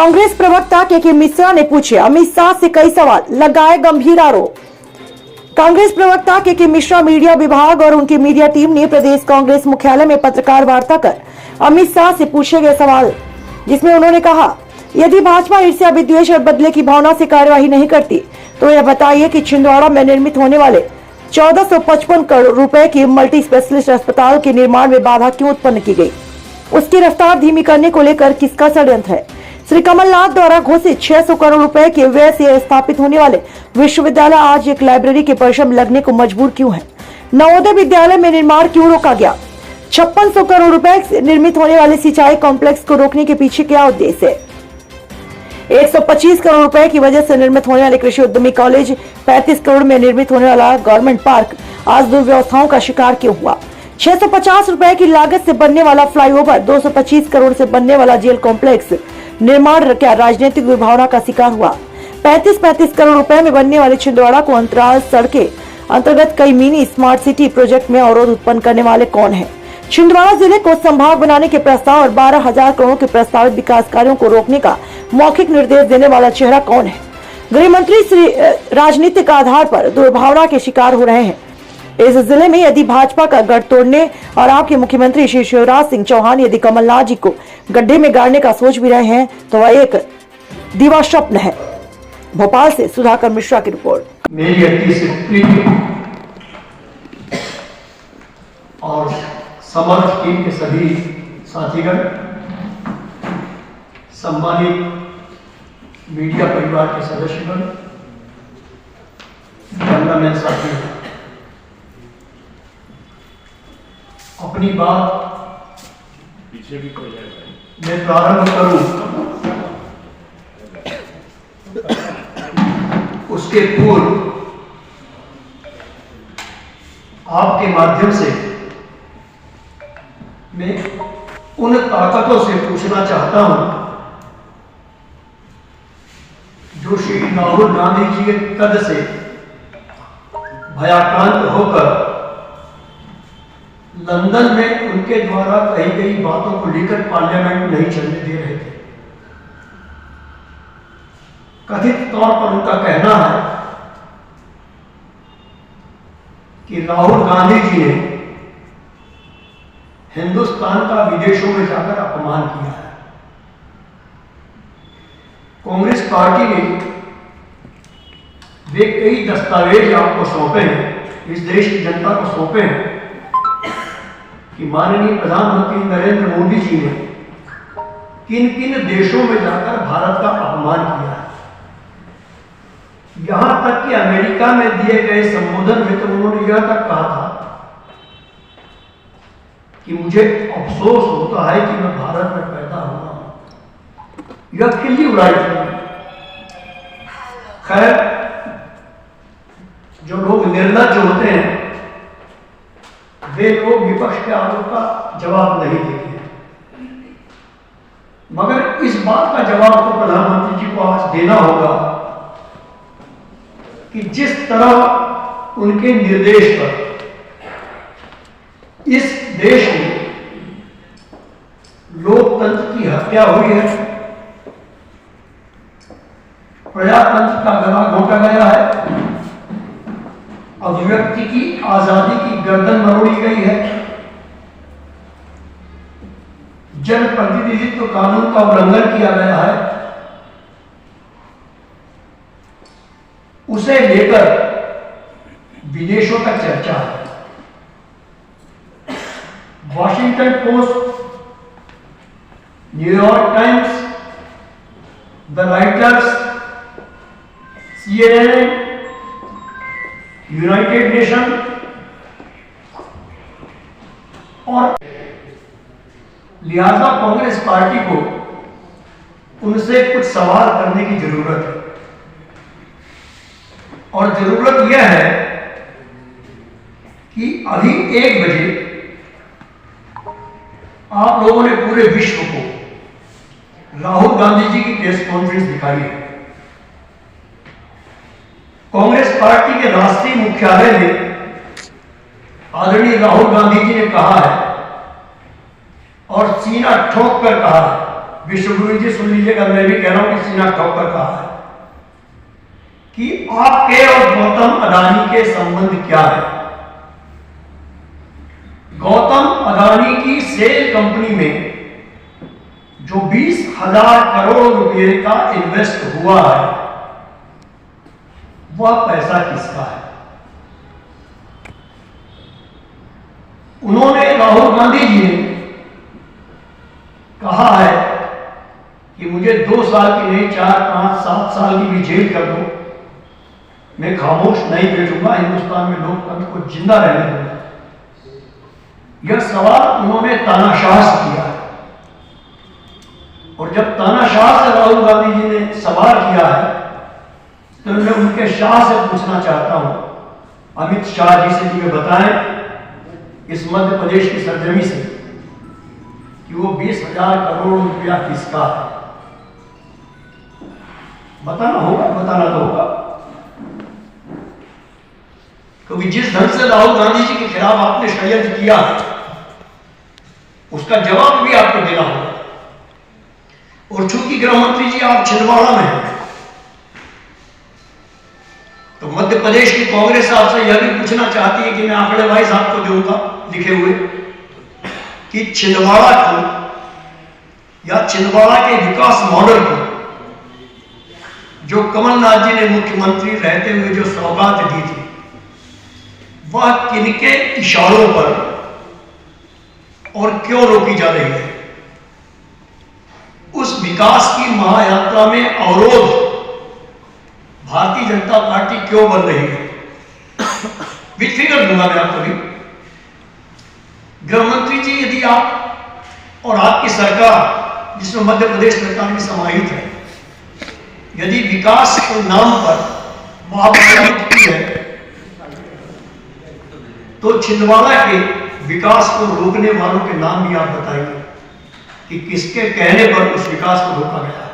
कांग्रेस प्रवक्ता के मिश्रा ने पूछे अमित शाह से कई सवाल, लगाए गंभीर आरोप। कांग्रेस प्रवक्ता के मिश्रा मीडिया विभाग और उनकी मीडिया टीम ने प्रदेश कांग्रेस मुख्यालय में पत्रकार वार्ता कर अमित शाह से पूछे गए सवाल, जिसमें उन्होंने कहा, यदि भाजपा ईर्ष्या, विद्वेष और बदले की भावना से कार्यवाही नहीं करती तो यह बताइए कि छिंदवाड़ा में निर्मित होने वाले 1455 करोड़ रुपए की मल्टी स्पेशलिस्ट अस्पताल के निर्माण में बाधा क्यों उत्पन्न की गई? उसकी रफ्तार धीमी करने को लेकर किसका षड्यंत्र है? श्री कमलनाथ द्वारा घोषित 600 करोड़ रुपए के व्यय से स्थापित होने वाले विश्वविद्यालय आज एक लाइब्रेरी के परिसर में लगने को मजबूर क्यों है? नवोदय विद्यालय में निर्माण क्यों रोका गया? 5600 करोड़ रुपए से निर्मित होने वाले सिंचाई कॉम्प्लेक्स को रोकने के पीछे क्या उद्देश्य है? 125 करोड़ रुपए की वजह से निर्मित होने वाले कृषि उद्यमी कॉलेज, 35 करोड़ में निर्मित होने वाला गवर्नमेंट पार्क आज दुर्व्यवस्थाओं का शिकार क्यों हुआ? 650 रुपए की लागत से बनने वाला फ्लाईओवर, 225 करोड़ से बनने वाला जेल कॉम्प्लेक्स निर्माण क्या राजनीतिक विभावना का शिकार हुआ? 35 करोड़ रुपए में बनने वाले छिंदवाड़ा को अंतराल सड़के अंतर्गत कई मिनी स्मार्ट सिटी प्रोजेक्ट में अवरोध उत्पन्न करने वाले कौन है? छिंदवाड़ा जिले को संभाग बनाने के प्रस्ताव और 12,000 करोड़ के प्रस्तावित विकास कार्यों को रोकने का मौखिक निर्देश देने वाला चेहरा कौन है? गृह मंत्री श्री राजनीतिक आधार पर दुर्भावना के शिकार हो रहे हैं। इस जिले में यदि भाजपा का गढ़ तोड़ने और आपके मुख्यमंत्री श्री शिवराज सिंह चौहान यदि कमलनाथ जी को गड्ढे में गाड़ने का सोच भी रहे हैं तो वह एक दिवा स्वप्न है। भोपाल से सुधाकर मिश्रा की रिपोर्ट। मेरी अति से प्रिय और समर्थ टीम के सभी साथीगण, सम्मानित मीडिया परिवार के सदस्यगण, कैमरामैन साथी, अपनी बात पीछे भी कोई मैं प्रारंभ करूं उसके पूर्व आपके माध्यम से मैं उन ताकतों से पूछना चाहता हूं जो श्री राहुल गांधी जी के कद से भयाक्रांत होकर लंदन में उनके द्वारा कही गई बातों को लेकर पार्लियामेंट नहीं चलने दे रहे थे। कथित तौर पर उनका कहना है कि राहुल गांधी जी ने हिंदुस्तान का विदेशों में जाकर अपमान किया है। कांग्रेस पार्टी ने वे कई दस्तावेज आपको सौंपे हैं, इस देश की जनता को सौंपे हैं कि माननीय प्रधानमंत्री नरेंद्र मोदी जी ने किन किन देशों में जाकर भारत का अपमान किया है। यहां तक कि अमेरिका में दिए गए संबोधन में तो उन्होंने यह तक कहा था कि मुझे अफसोस होता है कि मैं भारत में पैदा हुआ हूं। यह खिल्ली उड़ाई थी। खैर, जो लोग निर्लज्ज होते हैं वे लोग विपक्ष के आरोप का जवाब नहीं देते हैं, मगर इस बात का जवाब तो प्रधानमंत्री जी को आज देना होगा कि जिस तरह उनके निर्देश पर इस देश में लोकतंत्र की हत्या हुई है, प्रजातंत्र का गला घोटा गया है, अभिव्यक्ति की आजादी की गर्दन मरोड़ी गई है, जनप्रतिनिधित्व कानून का उल्लंघन किया गया है, उसे लेकर विदेशों तक चर्चा है। Washington post, New York times, the writers, CNN, United nation और लिहाजा कांग्रेस पार्टी को उनसे कुछ सवाल करने की जरूरत है। और जरूरत यह है कि अभी 1 बजे आप लोगों ने पूरे विश्व को राहुल गांधी जी की प्रेस कॉन्फ्रेंस दिखाई है। कांग्रेस पार्टी के राष्ट्रीय मुख्यालय में आदरणीय राहुल गांधी जी ने कहा है और सीना ठोक कर कहा है विश्वगुरु जी सुन लीजिएगा, मैं भी कह रहा हूं कि सीना ठोक कर कहा है कि आपके और गौतम अडानी के संबंध क्या है। गौतम अडानी की सेल कंपनी में जो 20,000 करोड़ रुपए का इन्वेस्ट हुआ है, वह पैसा किसका है? उन्होंने, राहुल गांधी जी ने कहा है कि मुझे 2 साल की नहीं 4, 5, 7 साल की भी जेल कर दो, मैं खामोश नहीं बैठूंगा, हिंदुस्तान में लोकतंत्र को जिंदा रहने दूंगा। यह सवाल उन्होंने तानाशाह से किया है, और जब तानाशाह से राहुल गांधी जी ने सवाल किया है तो मैं उनके शाह से पूछना चाहता हूं, अमित शाह जी से, कि वे बताएं इस मध्य प्रदेश की सरजमी से कि वो 20,000 करोड़ रुपया किसका है। बताना होगा, बताना तो होगा, क्योंकि जिस ढंग से राहुल गांधी जी के खिलाफ आपने षड्यंत्र किया है, उसका जवाब भी आपको देना होगा। और चूंकि गृह मंत्री जी आप छिंदवाड़ा में हैं, तो मध्य प्रदेश की कांग्रेस आपसे यह भी पूछना चाहती है कि मैं आंकड़े वाइज आपको दूंगा लिखे हुए कि छिंदवाड़ा को या छिंदवाड़ा के विकास मॉडल को जो कमलनाथ जी ने मुख्यमंत्री रहते हुए जो सौगात दी थी, वह किनके इशारों पर और क्यों रोकी जा रही है? उस विकास की महायात्रा में अवरोध भारतीय जनता पार्टी क्यों बन रही है? विद फिगर दूंगा मैं आपको भी। गृह मंत्री जी, यदि आप और आपकी सरकार, जिसमें मध्य प्रदेश सरकार भी समाहित है, यदि विकास के नाम पर महामारी की है, तो छिंदवाड़ा के विकास को रोकने वालों के नाम भी आप बताइए कि किसके कहने पर उस विकास को रोका गया है।